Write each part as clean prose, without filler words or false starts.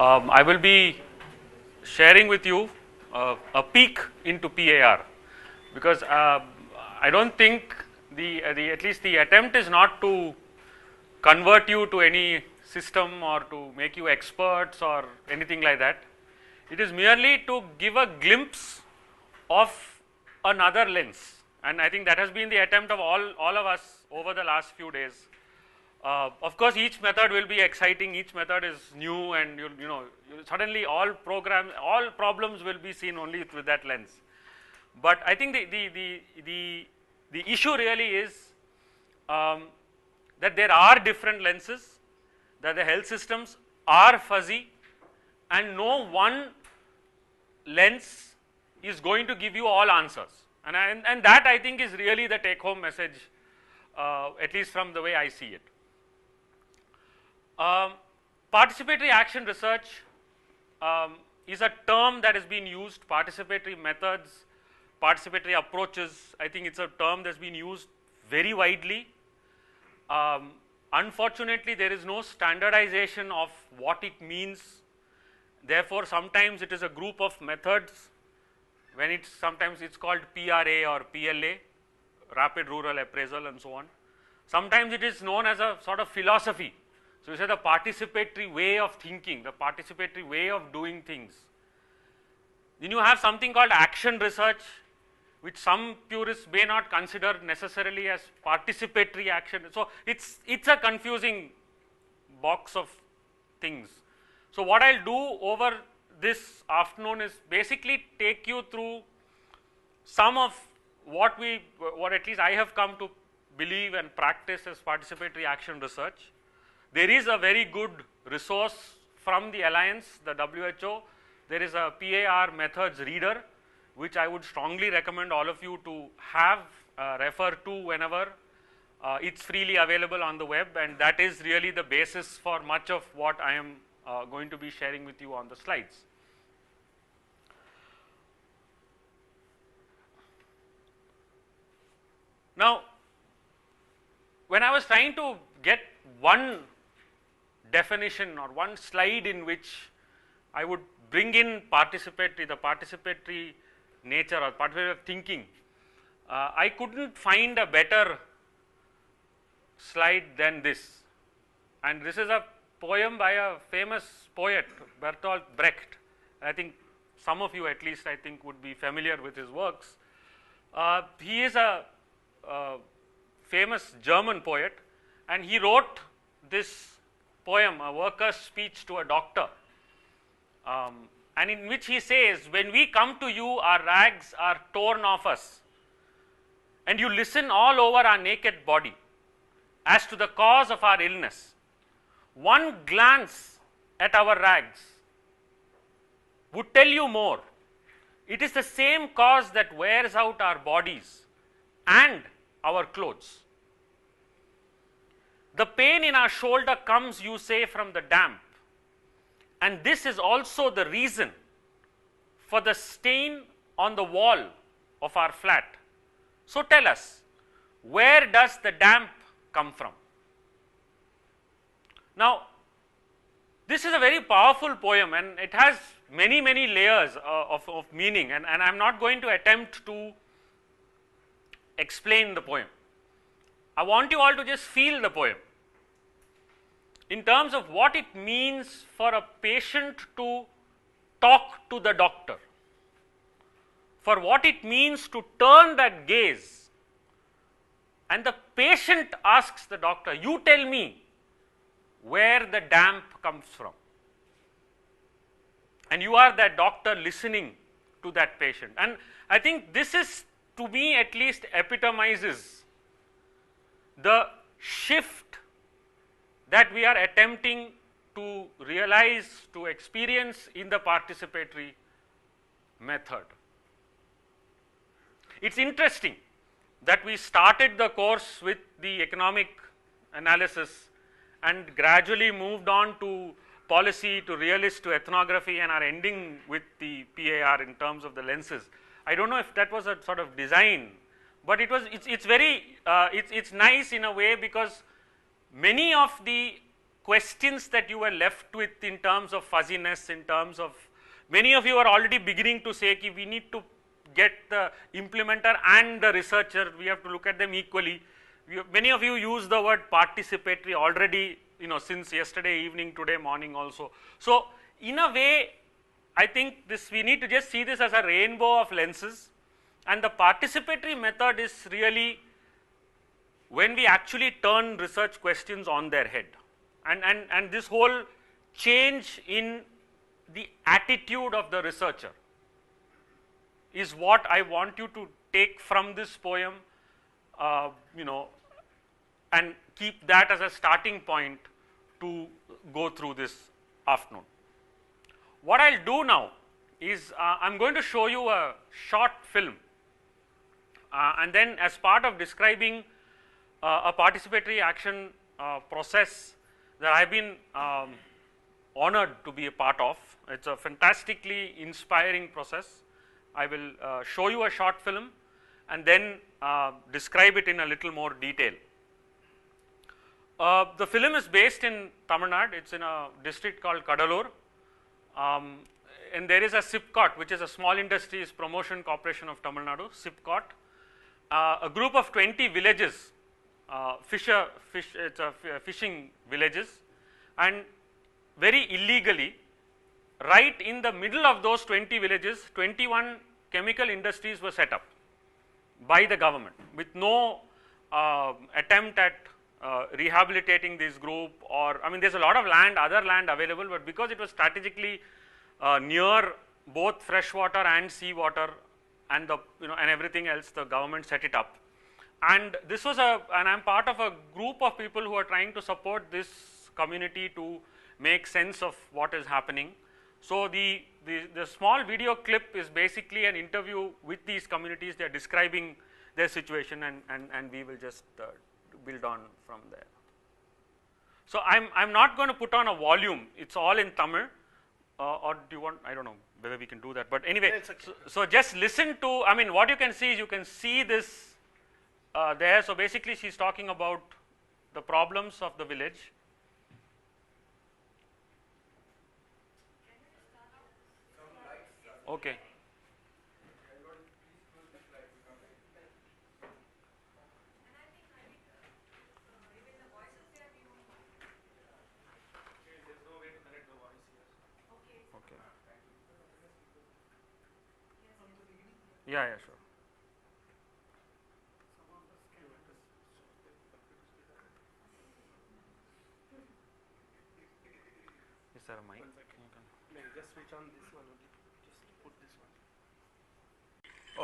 I will be sharing with you a peek into PAR, because I don't think at least the attempt is not to convert you to any system or to make you experts or anything like that. It is merely to give a glimpse of another lens, and I think that has been the attempt of all of us over the last few days. Of course, each method will be exciting, each method is new, and you know suddenly all problems will be seen only through that lens. But I think the issue really is that there are different lenses, that the health systems are fuzzy, and no one lens is going to give you all answers. And that I think is really the take home message, at least from the way I see it. Participatory action research is a term that has been used. Participatory methods, participatory approaches, I think it's a term that's been used very widely. Unfortunately, there is no standardization of what it means. Therefore, sometimes it is a group of methods, when sometimes it's called PRA or PLA, rapid rural appraisal, and so on. Sometimes it is known as a sort of philosophy. So, you say the participatory way of thinking, the participatory way of doing things. Then you have something called action research, which some purists may not consider necessarily as participatory action. So, it's a confusing box of things. So, what I will do over this afternoon is basically take you through some of what at least I have come to believe and practice as participatory action research. There is a very good resource from the Alliance, the WHO. There is a PAR methods reader, which I would strongly recommend all of you to have, refer to whenever. It's freely available on the web, and that is really the basis for much of what I am going to be sharing with you on the slides. Now, when I was trying to get one definition or one slide in which I would bring in the participatory nature or participatory thinking, I couldn't find a better slide than this. And this is a poem by a famous poet, Bertolt Brecht. I think some of you at least I think would be familiar with his works. He is a famous German poet, and he wrote this poem, a worker's speech to a doctor, and in which he says, when we come to you, our rags are torn off us, and you listen all over our naked body as to the cause of our illness. One glance at our rags would tell you more. It is the same cause that wears out our bodies and our clothes. The pain in our shoulder comes, you say, from the damp, and this is also the reason for the stain on the wall of our flat. So tell us, where does the damp come from? Now, this is a very powerful poem, and it has many layers of meaning, and I am not going to attempt to explain the poem. I want you all to just feel the poem in terms of what it means for a patient to talk to the doctor, for what it means to turn that gaze, and the patient asks the doctor, you tell me where the damp comes from, and you are that doctor listening to that patient. And I think this is, to me at least, epitomizes the shift that we are attempting to realize, to experience in the participatory method. It's interesting that we started the course with the economic analysis and gradually moved on to policy, to realist, to ethnography, and are ending with the PAR in terms of the lenses. I don't know if that was a sort of design, but it's nice in a way, because many of the questions that you were left with in terms of fuzziness, in terms of, many of you are already beginning to say ki we need to get the implementer and the researcher, we have to look at them equally. Many of you use the word participatory already, you know, since yesterday evening, today morning also. So, in a way, I think this, we need to just see this as a rainbow of lenses, and the participatory method is really when we actually turn research questions on their head, and this whole change in the attitude of the researcher is what I want you to take from this poem, you know, and keep that as a starting point to go through this afternoon. What I'll do now is I'm going to show you a short film, and then as part of describing a participatory action process that I've been honored to be a part of. It's a fantastically inspiring process. I will show you a short film and then describe it in a little more detail. The film is based in Tamil Nadu. It's in a district called Kadalur, and there is a SIPCOT, which is a Small Industries Promotion Corporation of Tamil Nadu, SIPCOT. A group of 20 villages, fishing villages, and very illegally, right in the middle of those 20 villages, 21 chemical industries were set up by the government with no attempt at rehabilitating this group, or, I mean, there's a lot of land, other land available, but because it was strategically near both fresh water and sea water and the, you know, and everything else, the government set it up. And this was and I'm part of a group of people who are trying to support this community to make sense of what is happening. So, the small video clip is basically an interview with these communities. They are describing their situation, and we will just build on from there. So, I'm not going to put on a volume, it's all in Tamil, or do you want, I don't know whether we can do that, but anyway, okay. So just listen to, I mean, what you can see is, you can see this there. So, basically she is talking about the problems of the village. Okay. Okay. Yeah, yeah, sure. Is there a mic? Just switch on this one. Just put this one.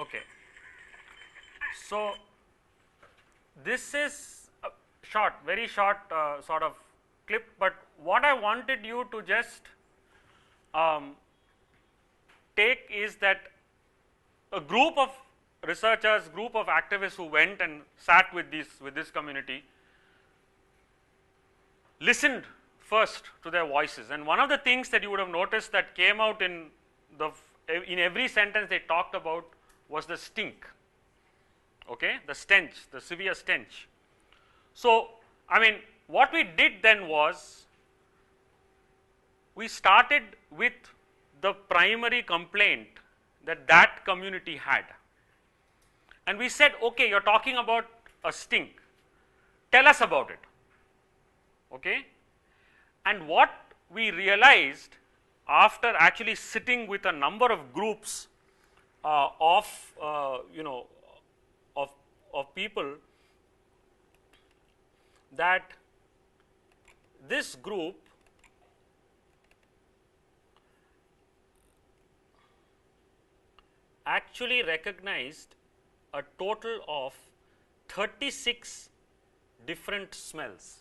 Okay. So, this is a short, very short sort of clip, but what I wanted you to just take is that a group of researchers, group of activists who went and sat with this community, listened first to their voices, and one of the things that you would have noticed that came out in every sentence they talked about was the stink, okay, the stench, the severe stench. So, I mean, what we did then was, we started with the primary complaint that community had, and we said, okay, you're talking about a stink, tell us about it, okay. And what we realized after actually sitting with a number of groups of you know, of people, that this group actually recognized a total of 36 different smells.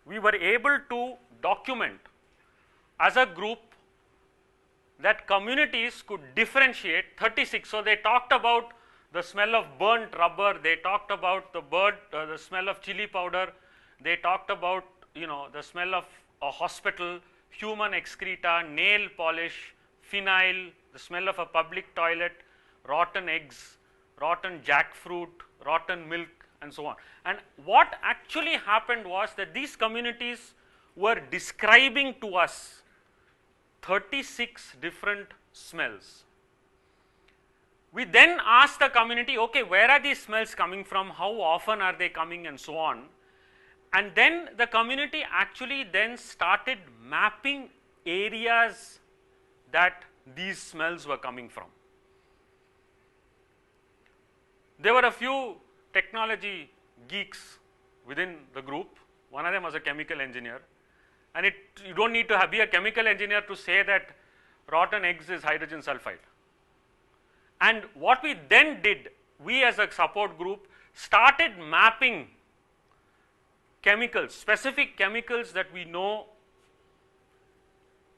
We were able to document as a group that communities could differentiate 36. So, they talked about the smell of burnt rubber, they talked about the smell of chili powder, they talked about, you know, the smell of a hospital, human excreta, nail polish, phenyl, the smell of a public toilet, rotten eggs, rotten jackfruit, rotten milk, and so on. And what actually happened was that these communities were describing to us 36 different smells. We then asked the community, okay, where are these smells coming from, how often are they coming, and so on. And then the community actually then started mapping areas that these smells were coming from. There were a few technology geeks within the group. One of them was a chemical engineer, and you don't need to be a chemical engineer to say that rotten eggs is hydrogen sulfide. And what we then did, we as a support group started mapping chemicals, specific chemicals that we know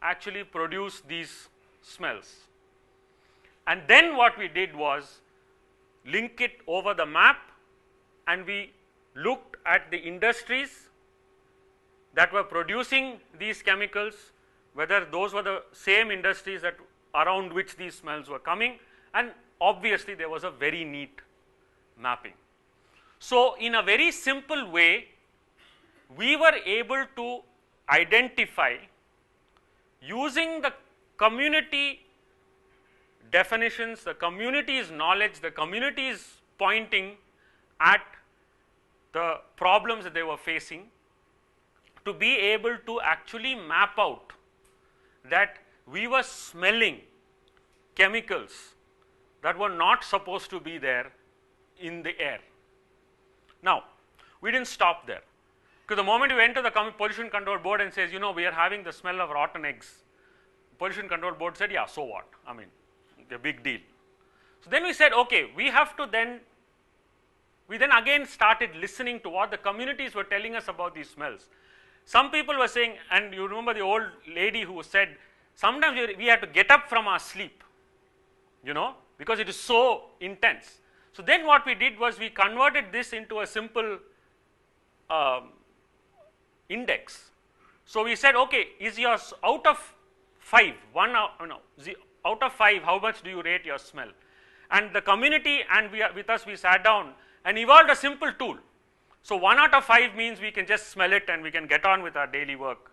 actually produce these smells. And then what we did was link it over the map, and we looked at the industries that were producing these chemicals, whether those were the same industries that around which these smells were coming, and obviously there was a very neat mapping. So in a very simple way, we were able to identify, using the community definitions, the community's knowledge, the community's pointing at the problems that they were facing, to be able to actually map out that we were smelling chemicals that were not supposed to be there in the air. Now, we didn't stop there, because the moment we went to the Pollution Control Board and says, you know, we are having the smell of rotten eggs, Pollution Control Board said, yeah, so what? I mean, a big deal. So then we said, okay, we have to then, we then again started listening to what the communities were telling us about these smells. Some people were saying, and you remember the old lady who said, sometimes we had to get up from our sleep, you know, because it is so intense. So then what we did was we converted this into a simple index. So we said, okay, is yours out of 5, out of 5, how much do you rate your smell? And the community and with us, we sat down and evolved a simple tool. So 1 out of 5 means we can just smell it and we can get on with our daily work.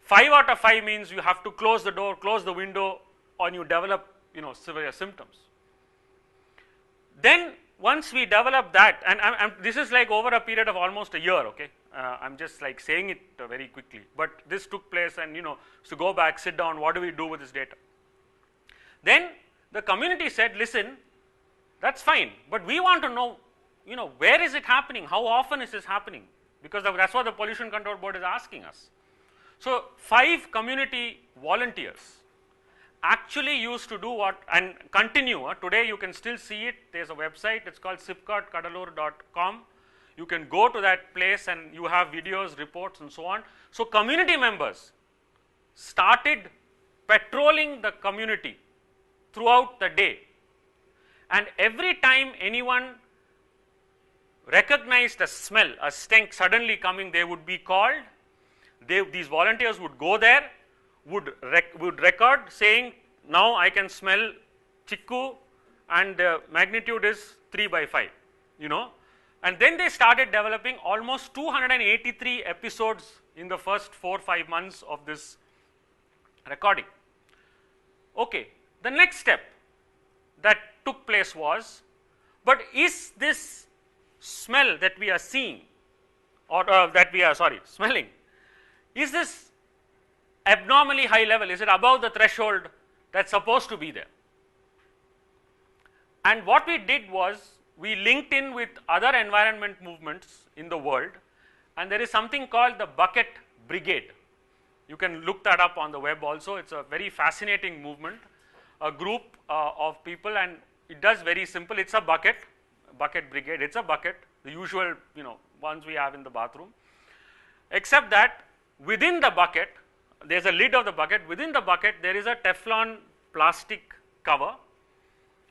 5 out of 5 means you have to close the door, close the window, or you develop, you know, severe symptoms. Then once we develop that, and this is like over a period of almost a year, okay? I'm just like saying it very quickly, but this took place, and you know, to go back, sit down, what do we do with this data? Then the community said, listen, that's fine, but we want to know, you know, where is it happening? How often is this happening? Because that's what the Pollution Control Board is asking us. So 5 community volunteers actually used to do what, and continue. Today you can still see it. There's a website, it's called sipcotkadalur.com. You can go to that place and you have videos, reports, and so on. So community members started patrolling the community throughout the day, and every time anyone recognized a smell, a stink suddenly coming, they would be called. These volunteers would go there, would record saying, now I can smell chikku and the magnitude is 3 by 5, you know. And then they started developing almost 283 episodes in the first 4-5 months of this recording. Okay, the next step that took place was, but is this smell that we are seeing, or that we are, smelling, is this abnormally high level? Is it above the threshold that's supposed to be there? And what we did was, we linked in with other environment movements in the world, and there is something called the Bucket Brigade. You can look that up on the web also. It's a very fascinating movement, a group of people, and it does very simple. It's a bucket brigade. It's a bucket, the usual, you know, ones we have in the bathroom, except that within the bucket, there's a lid of the bucket. Within the bucket, there is a Teflon plastic cover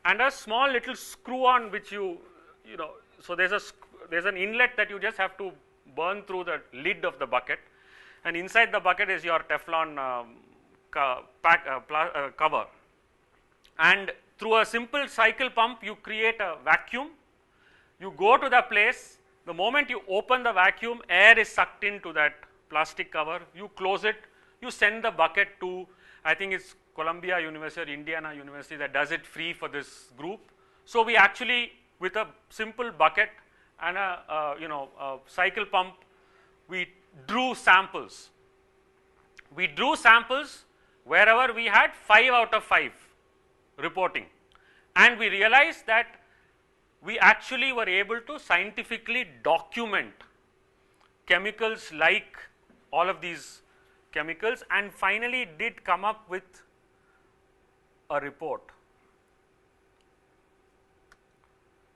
and a small little screw on which you know, so there's an inlet that you just have to burn through the lid of the bucket, and inside the bucket is your Teflon cover, and through a simple cycle pump you create a vacuum. You go to the place The moment you open the vacuum, air is sucked into that plastic cover, you close it, you send the bucket to, I think it's Columbia University or Indiana University that does it free for this group. So we actually, with a simple bucket and a cycle pump, we drew samples. We drew samples wherever we had 5 out of 5 reporting, and we realized that we actually were able to scientifically document chemicals like all of these chemicals, and finally did come up with a report.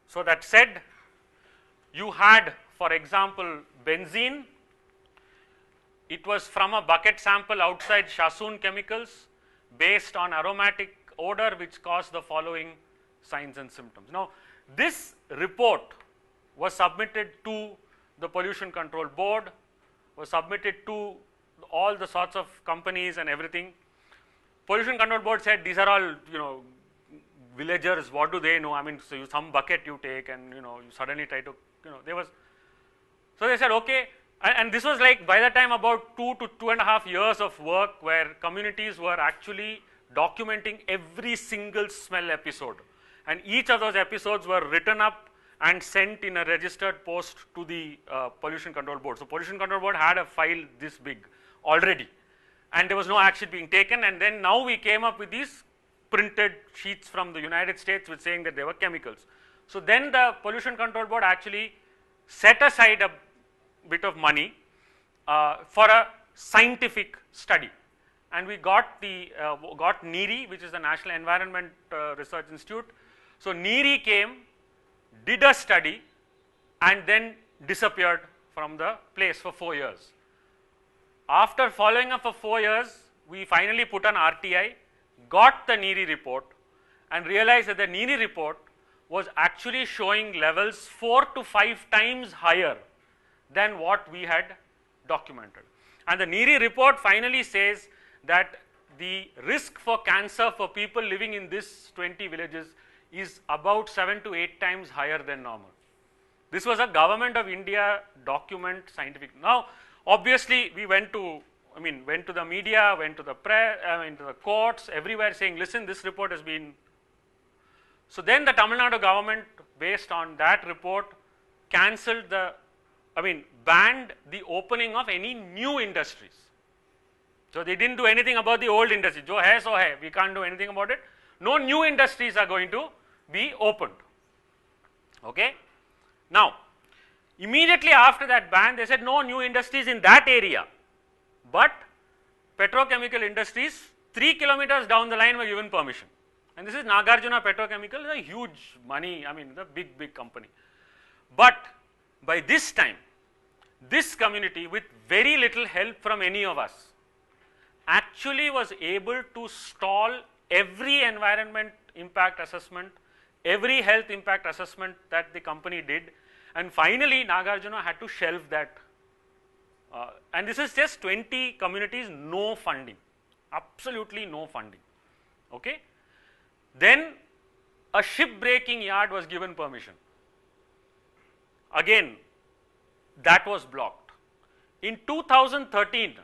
So that said, you had, for example, benzene. It was from a bucket sample outside Shasoon Chemicals based on aromatic odor which caused the following signs and symptoms. Now, this report was submitted to the Pollution Control Board, was submitted to all the sorts of companies and everything. Pollution Control Board said, these are all, villagers, what do they know? I mean, so some bucket you take and, you suddenly try to, so they said, okay. And this was like, by the time, about 2 to 2.5 years of work where communities were actually documenting every single smell episode, and each of those episodes were written up and sent in a registered post to the Pollution Control Board. So Pollution Control Board had a file this big already, and there was no action being taken. And then now we came up with these printed sheets from the United States with saying that they were chemicals. So then the Pollution Control Board actually set aside a bit of money for a scientific study, and we got the got NEERI, which is the National Environment Research Institute. So NEERI came, did a study, and then disappeared from the place for 4 years. After following up for 4 years, we finally put an RTI, got the NEERI report, and realized that the NEERI report was actually showing levels 4 to 5 times higher than what we had documented. And the NEERI report finally says that the risk for cancer for people living in this 20 villages is about 7 to 8 times higher than normal. This was a Government of India document scientific. Now, obviously, we went to the media, went to the press, to the courts, everywhere saying, listen, this report has been. So then the Tamil Nadu government, based on that report, cancelled banned the opening of any new industries. So they didn't do anything about the old industry. Jo hai so hai, we can't do anything about it. No new industries are going to be opened. Okay. Now, immediately after that ban, they said no new industries in that area, but petrochemical industries 3 kilometers down the line were given permission. And this is Nagarjuna Petrochemical, is a huge money, the big company. But by this time, this community, with very little help from any of us, actually was able to stall every environment impact assessment, every health impact assessment that the company did, and finally Nagarjuna had to shelve that. And this is just 20 communities, no funding, absolutely no funding. Okay. Then a ship breaking yard was given permission. Again, that was blocked. In 2013,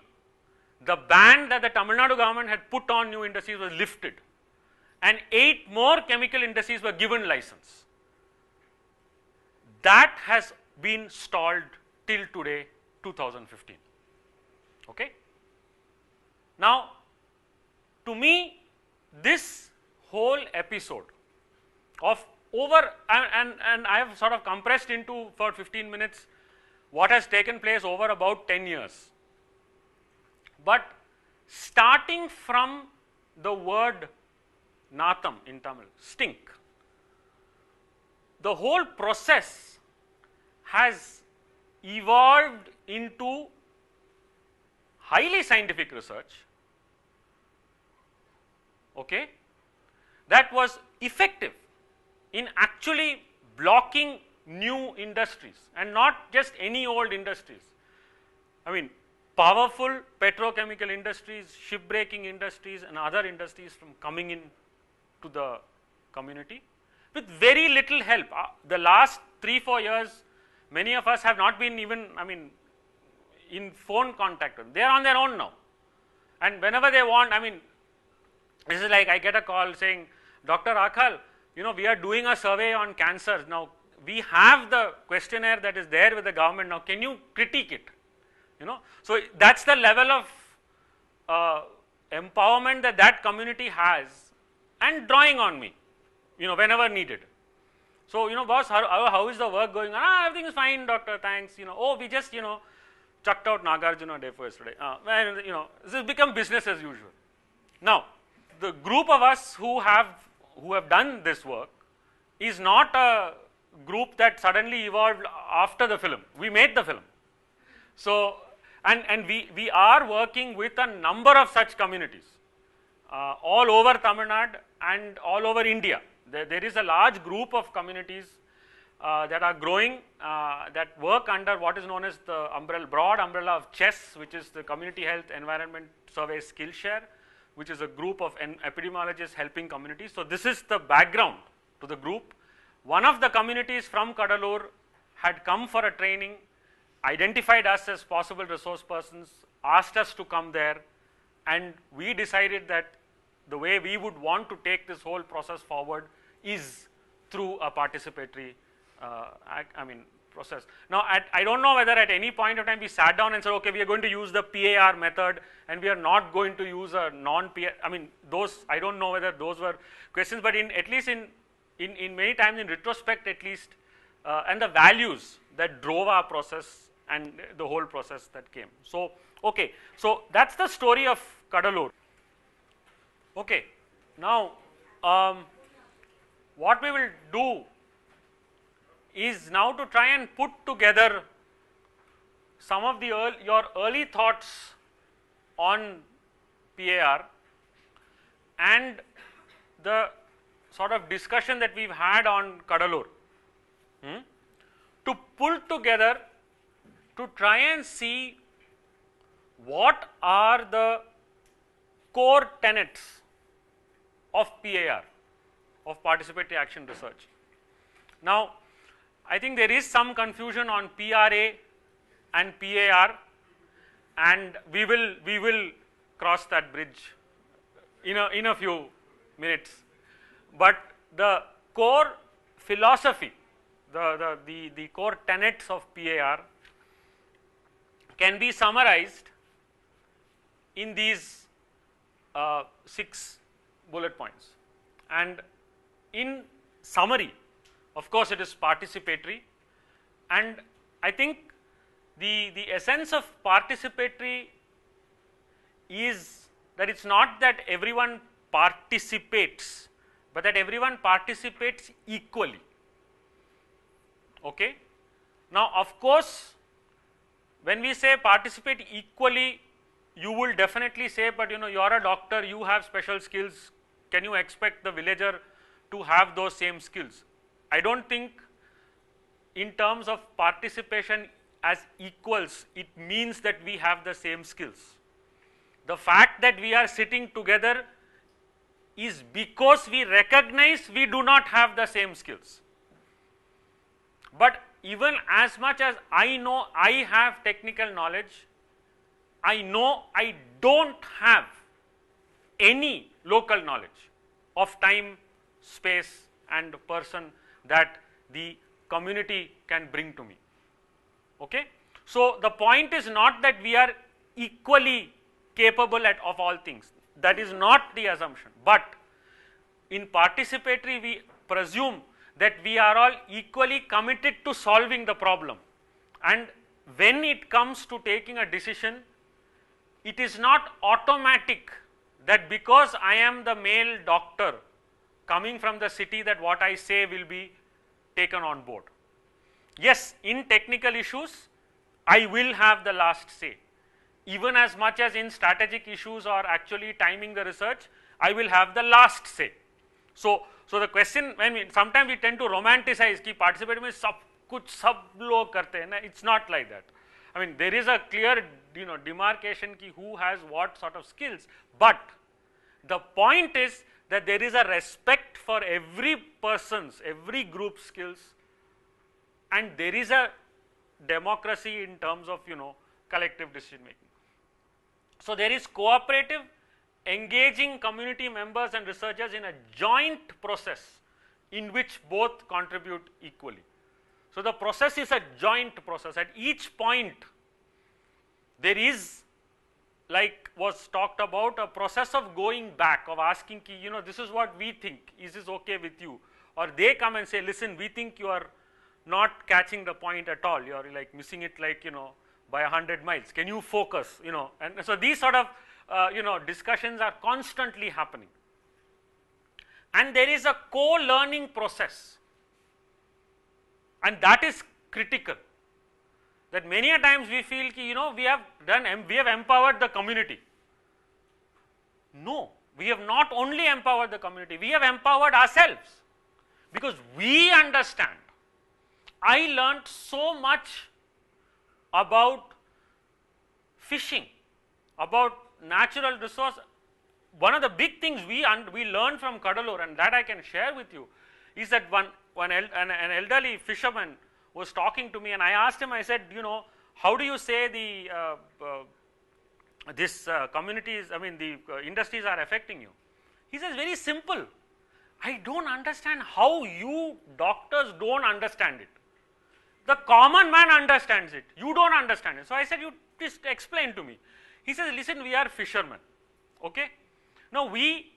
the ban that the Tamil Nadu government had put on new industries was lifted, and 8 more chemical industries were given license. That has been stalled till today, 2015. Okay? Now, to me, this whole episode of and I have sort of compressed into for 15 minutes what has taken place over about 10 years. But starting from the word Natham in Tamil, stink, the whole process has evolved into highly scientific research, okay, that was effective in actually blocking new industries, and not just any old industries. Powerful petrochemical industries, shipbreaking industries, and other industries from coming in to the community with very little help. The last 3-4 years, Many of us have not been even, I mean, in phone contact with them. They are on their own now. And whenever they want, I mean, this is like I get a call saying, Dr. Akhal, you know, we are doing a survey on cancer. Now, we have the questionnaire that is there with the government. Now, can you critique it? You know, so that's the level of empowerment that that community has, and drawing on me, you know, whenever needed. So, you know, boss, how is the work going on? Ah, everything is fine, doctor, thanks. You know, oh, we just, you know, chucked out Nagarjuna Day for yesterday. Well, you know, this has become business as usual. Now, the group of us who have done this work is not a group that suddenly evolved after the film. We made the film. So, and we are working with a number of such communities all over Tamil Nadu and all over India. There is a large group of communities that are growing, that work under what is known as the broad umbrella of CHESS, which is the Community Health Environment Survey Skillshare, which is a group of epidemiologists helping communities. So, this is the background to the group. One of the communities from Kadalur had come for a training, identified us as possible resource persons, asked us to come there, and we decided that the way we would want to take this whole process forward is through a participatory process. Now, I don't know whether at any point of time we sat down and said, okay, we are going to use the PAR method and we are not going to use a non-PAR, I mean, those, I don't know whether those were questions, but at least in many times in retrospect at least, and the values that drove our process and the whole process that came. So, okay, so that's the story of Kadalur. Okay, now what we will do is now to try and put together some of the your early thoughts on PAR and the sort of discussion that we've had on Kadalur, to pull together to try and see what are the core tenets of PAR, of participatory action research. Now, I think there is some confusion on PRA and PAR, and we will cross that bridge in a few minutes. But the core philosophy, the core tenets of PAR can be summarized in these 6 bullet points. And in summary, of course, it is participatory, and I think the essence of participatory is that it's not that everyone participates, but that everyone participates equally. Okay? Now, of course, when we say participate equally, you will definitely say, but you know, you are a doctor, you have special skills, can you expect the villager to have those same skills? I don't think in terms of participation as equals, it means that we have the same skills. The fact that we are sitting together is because we recognize we do not have the same skills. But even as much as I know I have technical knowledge, I know I don't have any local knowledge of time, space and person that the community can bring to me. Okay? So, the point is not that we are equally capable of all things, that is not the assumption, but in participatory we presume that we are all equally committed to solving the problem, and when it comes to taking a decision, it is not automatic that because I am the male doctor coming from the city that what I say will be taken on board. Yes, in technical issues, I will have the last say. Even as much as in strategic issues or actually timing the research, I will have the last say. So the question, sometimes we tend to romanticize कि participate में सब कुछ सब लोग करते हैं ना, it's not like that. I mean, there is a clear demarcation ki who has what sort of skills, but the point is that there is a respect for every person's, every group's skills, and there is a democracy in terms of, collective decision making. So there is cooperative, engaging community members and researchers in a joint process in which both contribute equally. So the process is a joint process. At each point, there is, like was talked about, a process of going back, of asking, this is what we think, is this okay with you? Or they come and say, listen, we think you are not catching the point at all, you are like missing it like, by 100 miles, can you focus, and so these sort of, discussions are constantly happening. And there is a co-learning process, and that is critical. That many a times we feel, we have empowered the community. No, we have not only empowered the community, we have empowered ourselves, because we understand. I learnt so much about fishing, about natural resource. One of the big things we learned from Cuddalore, and that I can share with you, is that an elderly fisherman was talking to me, and I asked him, I said, how do you say the communities, the industries are affecting you? He says, very simple. I don't understand how you doctors don't understand it. The common man understands it. You don't understand it. So I said, you just explain to me. He says, listen, we are fishermen. Okay. Now we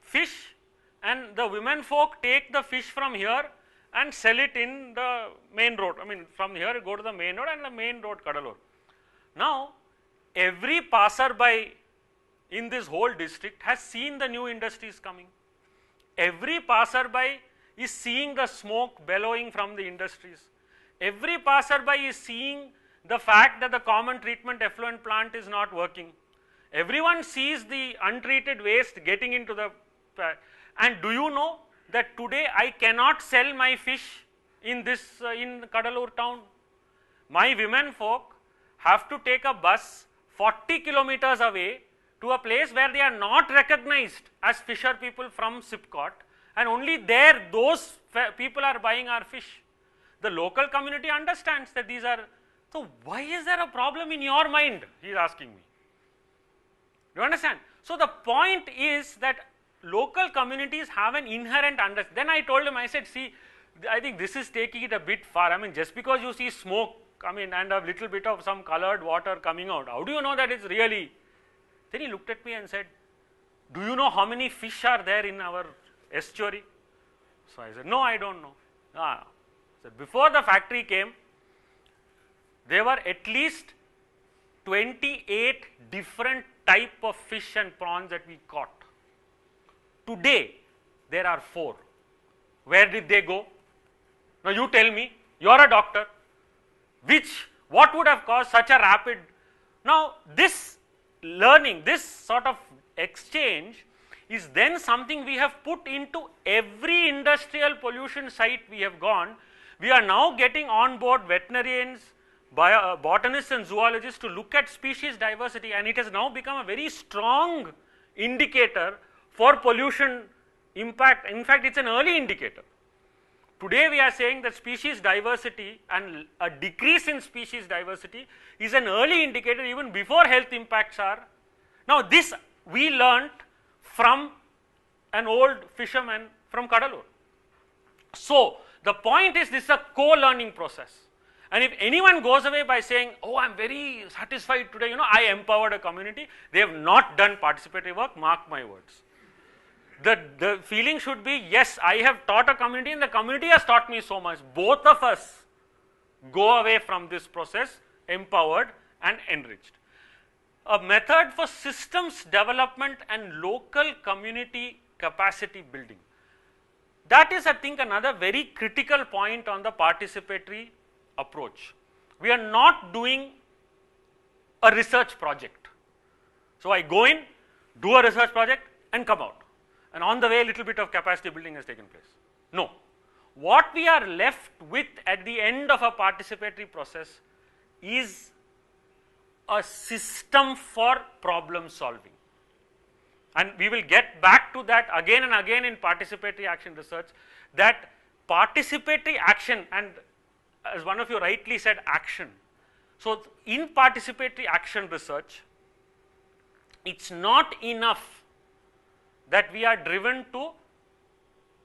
fish, and the women folk take the fish from here and sell it in the main road. From here go to the main road, and the main road Cuddalore. Now every passerby in this whole district has seen the new industries coming. Every passerby is seeing the smoke bellowing from the industries. Every passerby is seeing the fact that the common treatment effluent plant is not working. Everyone sees the untreated waste getting into the, and do you know that today I cannot sell my fish in in Cuddalore town? My women folk have to take a bus 40 kilometers away to a place where they are not recognized as fisher people from Sipcot, and only there those people are buying our fish. The local community understands that these are, so why is there a problem in your mind? He is asking me. Do you understand? So the point is that local communities have an inherent understanding. Then I told him, I said, see, I think this is taking it a bit far. Just because you see smoke, and a little bit of some colored water coming out, how do you know that it's really? Then he looked at me and said, do you know how many fish are there in our estuary? So I said, no, I don't know. So before the factory came, there were at least 28 different type of fish and prawns that we caught. Today, there are 4. Where did they go? Now you tell me, you are a doctor, what would have caused such a rapid? Now this learning, this sort of exchange is then something we have put into every industrial pollution site we have gone. We are now getting on board veterinarians, botanists and zoologists to look at species diversity, and it has now become a very strong indicator for pollution impact. In fact, it's an early indicator. Today we are saying that species diversity and a decrease in species diversity is an early indicator even before health impacts are. Now this we learnt from an old fisherman from Cuddalore. So the point is, this is a co-learning process. And if anyone goes away by saying, oh, I am very satisfied today, I empowered a community, they have not done participatory work, mark my words. The feeling should be, yes, I have taught a community and the community has taught me so much. Both of us go away from this process empowered and enriched. A method for systems development and local community capacity building. That is, I think, another very critical point on the participatory approach. We are not doing a research project. So I go in, do a research project and come out. And on the way, a little bit of capacity building has taken place. No. What we are left with at the end of a participatory process is a system for problem solving. And we will get back to that again and again in participatory action research, that participatory action, and as one of you rightly said, action. So, in participatory action research, it's not enough that we are driven to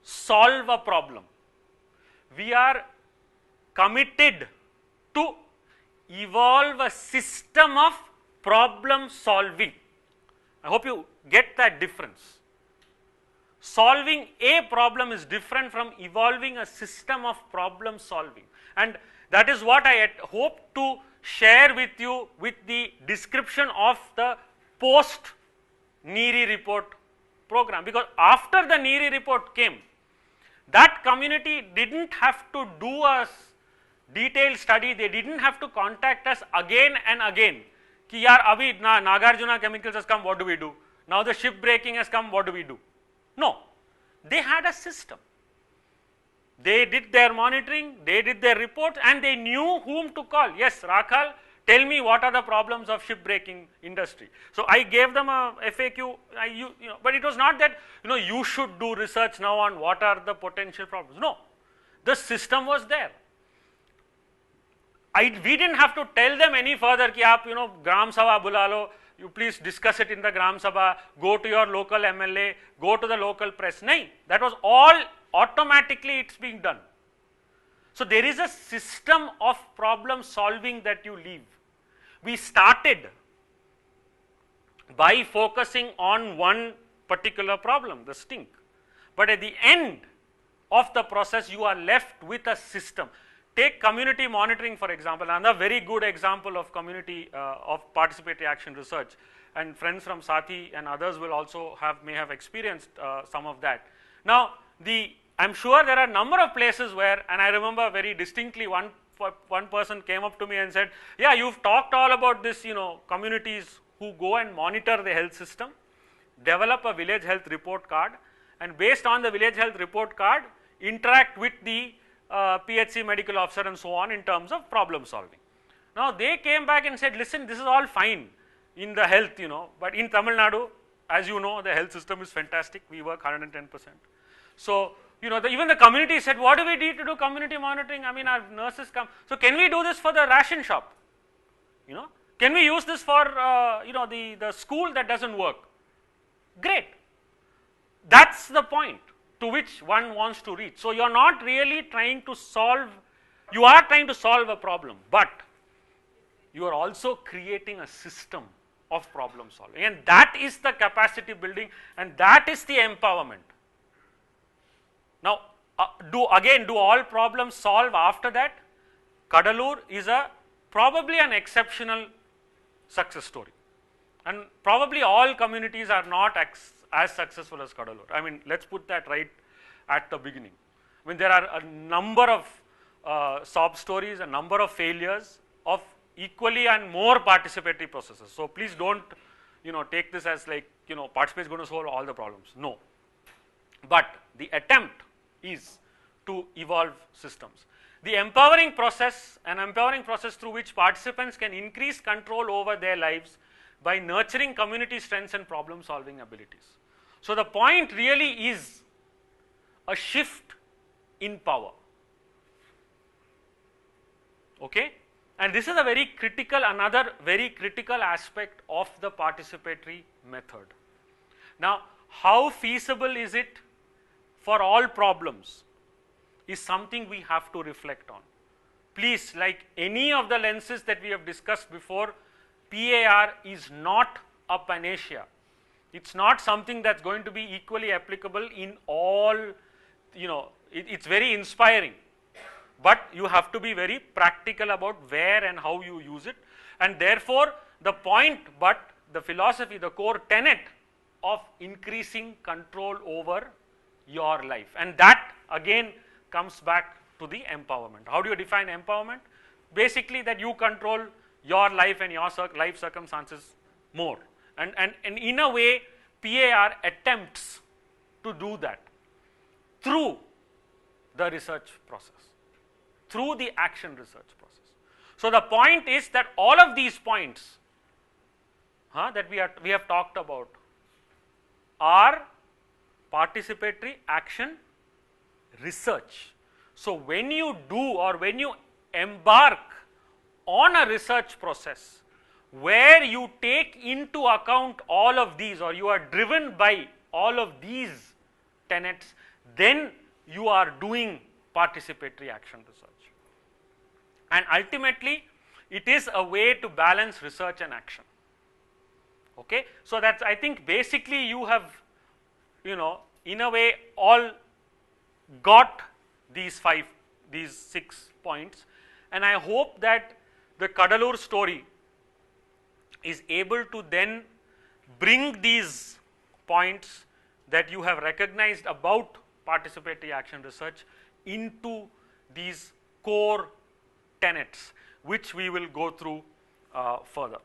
solve a problem. We are committed to evolve a system of problem solving. I hope you get that difference. Solving a problem is different from evolving a system of problem solving, and that is what I hope to share with you with the description of the post NEERI report program, because after the NEERI report came, that community didn't have to do a detailed study, they didn't have to contact us again and again, ki yaar abhi Nagarjuna Chemicals has come, what do we do? Now the ship breaking has come, what do we do? No, they had a system. They did their monitoring, they did their reports, and they knew whom to call. Yes, Rakhal, tell me what are the problems of ship breaking industry. So I gave them a FAQ, but it was not that you should do research now on what are the potential problems. No, the system was there. We didn't have to tell them any further ki aap Gram Sabha bula lo, you please discuss it in the Gram Sabha, go to your local MLA, go to the local press. Nahin, that was all automatically it's being done. So there is a system of problem solving that you leave. We started by focusing on one particular problem, the stink, but at the end of the process you are left with a system. Take community monitoring, for example, another very good example of community of participatory action research, and friends from Saathi and others will also may have experienced some of that. Now, I'm sure there are a number of places where, and I remember very distinctly one person came up to me and said, yeah, you've talked all about this, communities who go and monitor the health system, develop a village health report card, and based on the village health report card, interact with the PHC medical officer and so on in terms of problem solving. Now they came back and said, listen, this is all fine in the health, but in Tamil Nadu, as you know, the health system is fantastic, we work 110%. So, even the community said, what do we need to do community monitoring? I mean, our nurses come. So can we do this for the ration shop? Can we use this for, the school that doesn't work? Great. That's the point to which one wants to reach. So you are not really trying to solve, you are trying to solve a problem, but you are also creating a system of problem solving, and that is the capacity building, and that is the empowerment. Now, do all problems solve after that? Kadalur is probably an exceptional success story, and probably all communities are not as successful as Kadalur. I mean, let's put that right at the beginning. I mean, there are a number of sob stories, a number of failures of equally and more participatory processes. So please don't, take this as like, participation is going to solve all the problems. No. But the attempt is to evolve systems. The empowering process, an empowering process through which participants can increase control over their lives by nurturing community strengths and problem solving abilities. So the point really is a shift in power. Okay? And this is a very critical, another very critical aspect of the participatory method. Now, how feasible is it for all problems is something we have to reflect on. Please, like any of the lenses that we have discussed before, PAR is not a panacea. It's not something that's going to be equally applicable in all, it's very inspiring, but you have to be very practical about where and how you use it, and therefore the point, but the philosophy, the core tenet of increasing control over your life, and that again comes back to the empowerment. How do you define empowerment? Basically that you control your life and your life circumstances more, and in a way PAR attempts to do that through the research process, through the action research process. So the point is that all of these points that we have talked about are participatory action research. So when you do, or when you embark on a research process where you take into account all of these, or you are driven by all of these tenets, then you are doing participatory action research. And ultimately, it is a way to balance research and action. Okay? So, that's, I think basically you have, in a way all got these 6 points, and I hope that the Kadalur story is able to then bring these points that you have recognized about participatory action research into these core tenets, which we will go through further.